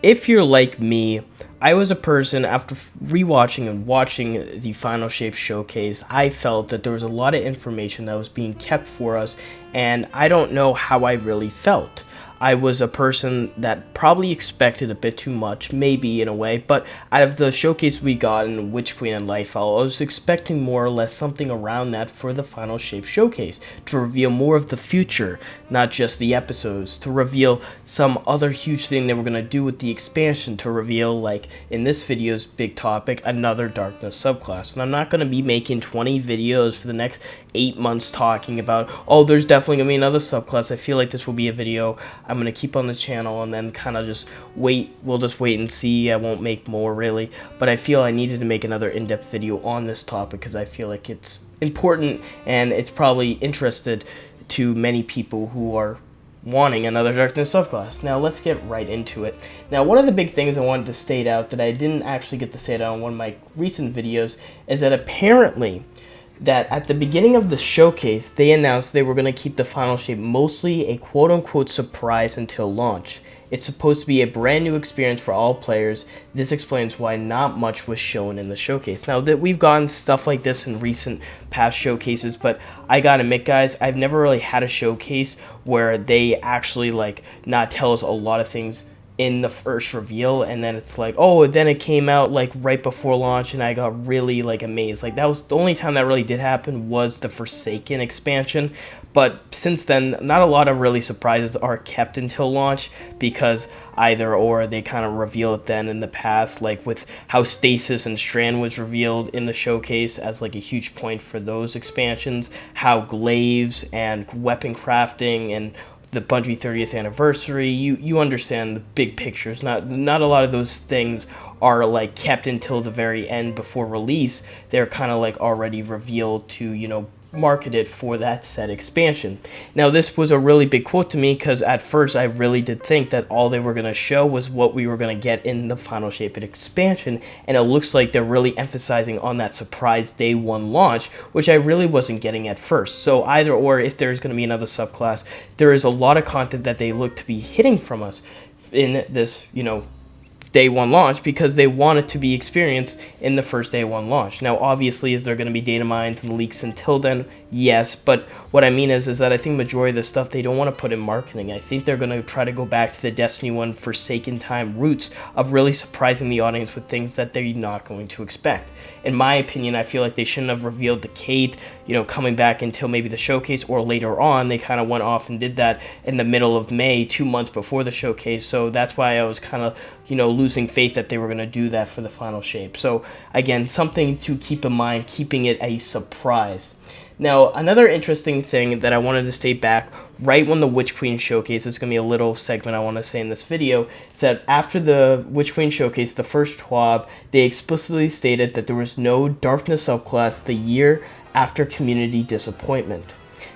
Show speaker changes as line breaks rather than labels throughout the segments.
If you're like me, I was a person after rewatching and watching the Final Shape showcase, I felt that there was a lot of information that was being kept for us, and I don't know how I really felt. I was a person that probably expected a bit too much, maybe in a way, but out of the showcase we got in Witch Queen and Lightfall, I was expecting more or less something around that for the Final Shape showcase, to reveal more of the future, not just the episodes, to reveal some other huge thing they were going to do with the expansion, to reveal, like in this video's big topic, another Darkness subclass. And I'm not going to be making 20 videos for the next 8 months talking about, oh, there's definitely going to be another subclass. I feel like this will be a video I'm going to keep on the channel and then kind of just wait. We'll just wait and see. I won't make more really, but I feel I needed to make another in-depth video on this topic because I feel like it's important and it's probably interested to many people who are wanting another Darkness subclass. Now let's get right into it. Now one of the big things I wanted to state out that I didn't actually get to state out on one of my recent videos is that apparently that at the beginning of the showcase, they announced they were going to keep the Final Shape mostly a quote-unquote surprise until launch. It's supposed to be a brand new experience for all players. This explains why not much was shown in the showcase. Now that we've gotten stuff like this in recent past showcases, but I gotta admit guys, I've never really had a showcase where they actually like not tell us a lot of things in the first reveal, and then it's like, oh, then it came out like right before launch and I got really like amazed. Like that was the only time that really did happen was the Forsaken expansion, but since then not a lot of really surprises are kept until launch because either or they kind of reveal it then in the past, like with how Stasis and Strand was revealed in the showcase as like a huge point for those expansions, how glaives and weapon crafting and the Bungie 30th anniversary, you understand the big pictures. Not a lot of those things are like kept until the very end before release. They're kind of like already revealed to, you know, marketed for that said expansion. Now this was a really big quote to me because at first I really did think that all they were going to show was what we were going to get in the Final Shape expansion, and it looks like they're really emphasizing on that surprise day one launch, which I really wasn't getting at first. So either or, if there's going to be another subclass, there is a lot of content that they look to be hitting from us in this, you know, day one launch because they want it to be experienced in the first day one launch. Now obviously is there going to be data mines and leaks until then? Yes, but what I mean is that I think majority of the stuff they don't want to put in marketing. I think they're going to try to go back to the Destiny 1 Forsaken time roots of really surprising the audience with things that they're not going to expect. In my opinion, I feel like they shouldn't have revealed the Kate, you know, coming back until maybe the showcase or later on. They kind of went off and did that in the middle of May, 2 months before the showcase, so that's why I was kind of, you know, losing faith that they were going to do that for the Final Shape. So again, something to keep in mind, keeping it a surprise. Now, another interesting thing that I wanted to state back right when the Witch Queen showcase, it's going to be a little segment I want to say in this video, is that after the Witch Queen showcase, the first TWAB, they explicitly stated that there was no Darkness subclass the year after Community Disappointment.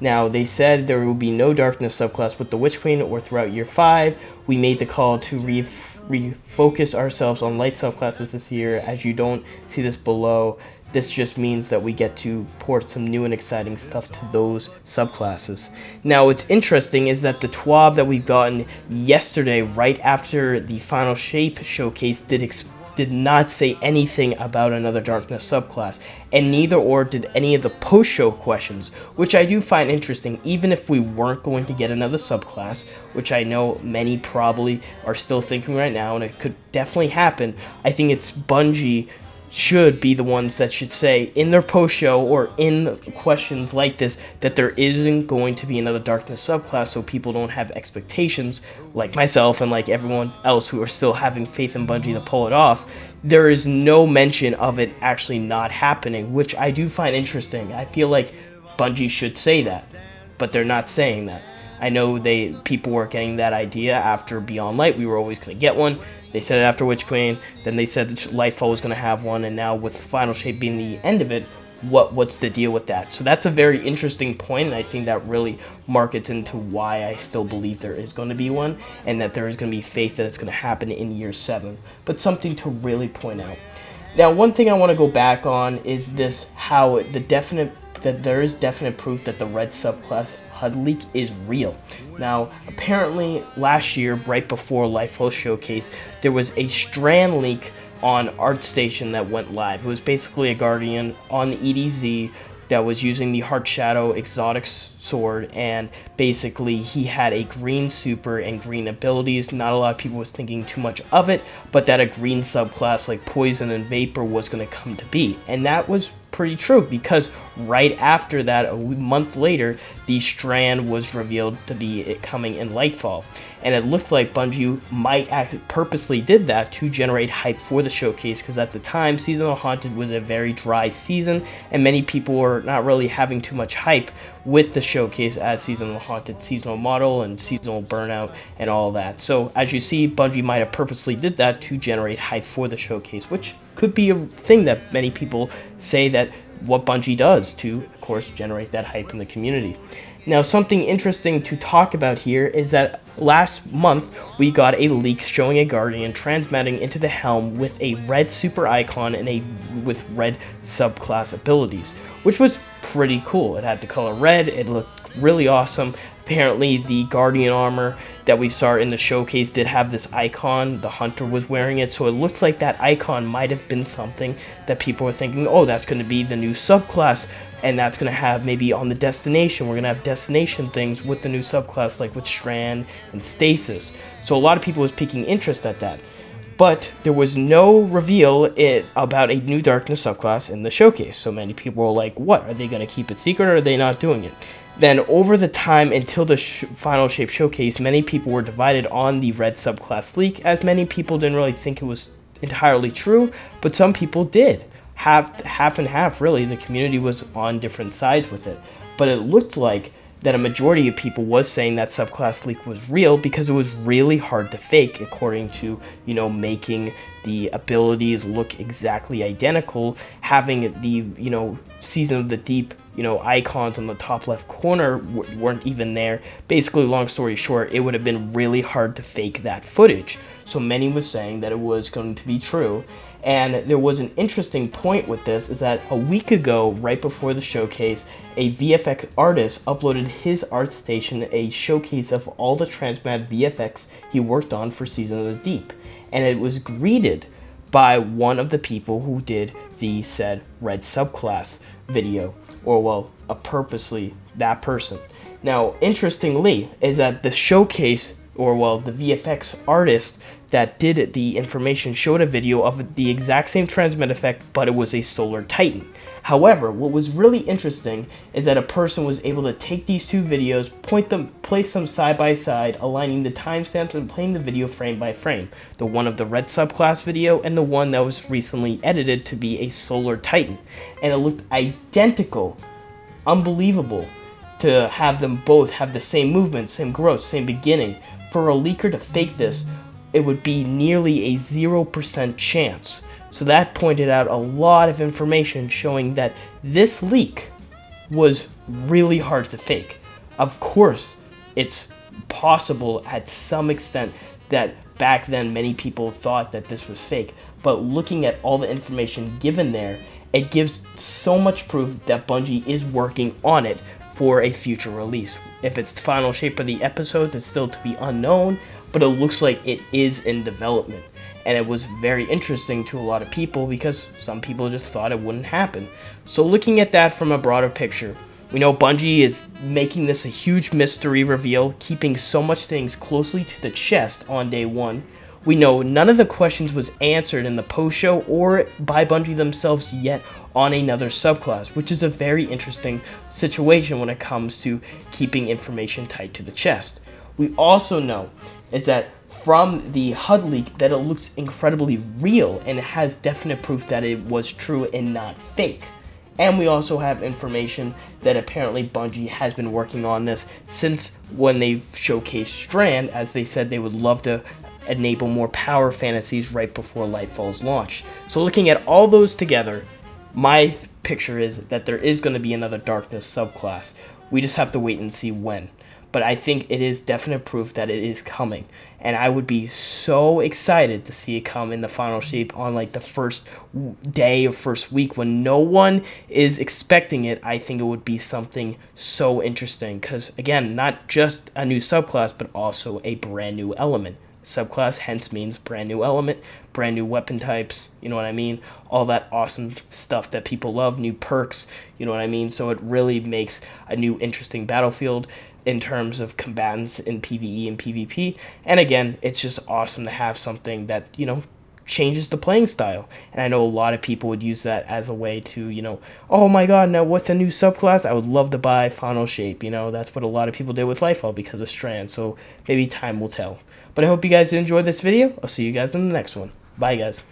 Now, they said there will be no Darkness subclass with the Witch Queen or throughout year 5. We made the call to refocus ourselves on light subclasses this year. As you don't see this below, this just means that we get to port some new and exciting stuff to those subclasses. Now, what's interesting is that the TWAB that we've gotten yesterday, right after the Final Shape showcase, did not say anything about another Darkness subclass, and neither or did any of the post-show questions, which I do find interesting. Even if we weren't going to get another subclass, which I know many probably are still thinking right now, and it could definitely happen, I think it's Bungie should be the ones that should say in their post-show or in questions like this that there isn't going to be another Darkness subclass, so people don't have expectations, like myself and like everyone else who are still having faith in Bungie to pull it off. There is no mention of it actually not happening, which I do find interesting. I feel like Bungie should say that, but they're not saying that. I know people were getting that idea after Beyond Light. We were always going to get one. They said it after Witch Queen, then they said that Lightfall was going to have one, and now with Final Shape being the end of it, what's the deal with that? So that's a very interesting point, and I think that really markets into why I still believe there is going to be one, and that there is going to be faith that it's going to happen in year 7. But something to really point out. Now, one thing I want to go back on is this: how there is definite proof that the red subclass HUD leak is real. Now, apparently last year, right before Lifehost Showcase, there was a strand leak on ArtStation that went live. It was basically a Guardian on EDZ that was using the Heart Shadow exotic sword, and basically he had a green super and green abilities. Not a lot of people was thinking too much of it, but that a green subclass like Poison and Vapor was going to come to be, and that was pretty true, because right after that, a month later, the strand was revealed to be it coming in Lightfall. And it looked like Bungie might purposely did that to generate hype for the showcase, because at the time, Seasonal Haunted was a very dry season, and many people were not really having too much hype with the showcase as Seasonal Haunted seasonal model and seasonal burnout and all that. So as you see, Bungie might have purposely did that to generate hype for the showcase, which could be a thing that many people say that what Bungie does to, of course, generate that hype in the community. Now, something interesting to talk about here is that last month we got a leak showing a Guardian transmitting into the helm with a red super icon and with red subclass abilities, which was pretty cool. It had the color red, it looked really awesome. Apparently the Guardian armor that we saw in the showcase did have this icon. The Hunter was wearing it, so it looked like that icon might have been something that people were thinking, oh, that's going to be the new subclass, and that's going to have maybe on the destination, we're going to have destination things with the new subclass, like with Strand and Stasis. So a lot of people was piquing interest at that. But there was no reveal about a new Darkness subclass in the showcase. So many people were like, what? Are they going to keep it secret, or are they not doing it? Then over the time until the Final Shape Showcase, many people were divided on the red subclass leak, as many people didn't really think it was entirely true, but some people did. Half and half, really. The community was on different sides with it. But it looked like that a majority of people was saying that subclass leak was real, because it was really hard to fake, according to, making the abilities look exactly identical, having the, Season of the Deep, icons on the top left corner weren't even there. Basically, long story short, it would have been really hard to fake that footage. So many was saying that it was going to be true. And there was an interesting point with this, is that a week ago, right before the showcase, a VFX artist uploaded his ArtStation a showcase of all the Transmat VFX he worked on for Season of the Deep. And it was greeted by one of the people who did the said red subclass video, or well, purposely that person. Now, interestingly, is that the showcase, or well, the VFX artist that did the information showed a video of the exact same transmit effect, but it was a Solar Titan. However, what was really interesting is that a person was able to take these two videos, place them side by side, aligning the timestamps and playing the video frame by frame. The one of the red subclass video and the one that was recently edited to be a Solar Titan. And it looked identical. Unbelievable to have them both have the same movement, same growth, same beginning. For a leaker to fake this, it would be nearly a 0% chance. So that pointed out a lot of information showing that this leak was really hard to fake. Of course, it's possible at some extent that back then many people thought that this was fake, but looking at all the information given there, it gives so much proof that Bungie is working on it for a future release. If it's the final shape of the episodes, it's still to be unknown, but it looks like it is in development. And it was very interesting to a lot of people, because some people just thought it wouldn't happen. So looking at that from a broader picture, we know Bungie is making this a huge mystery reveal, keeping so much things closely to the chest on day one. We know none of the questions was answered in the post-show or by Bungie themselves yet on another subclass, which is a very interesting situation when it comes to keeping information tight to the chest. We also know is that from the HUD leak that it looks incredibly real, and it has definite proof that it was true and not fake. And we also have information that apparently Bungie has been working on this since when they showcased Strand, as they said they would love to enable more power fantasies right before Lightfall's launch. So looking at all those together, my picture is that there is going to be another Darkness subclass. We just have to wait and see when. but I think it is definite proof that it is coming. And I would be so excited to see it come in the final shape on like the first day or first week when no one is expecting it. I think it would be something so interesting because, again, not just a new subclass, but also a brand new element. Subclass hence means brand new element, brand new weapon types, you know what I mean? All that awesome stuff that people love, new perks, you know what I mean? So it really makes a new interesting battlefield in terms of combatants in PvE and PvP. And again, it's just awesome to have something that, changes the playing style. And I know a lot of people would use that as a way to, oh my god, now with a new subclass, I would love to buy Final Shape. That's what a lot of people did with Lifehaul because of Strand. So maybe time will tell. But I hope you guys enjoyed this video. I'll see you guys in the next one. Bye, guys.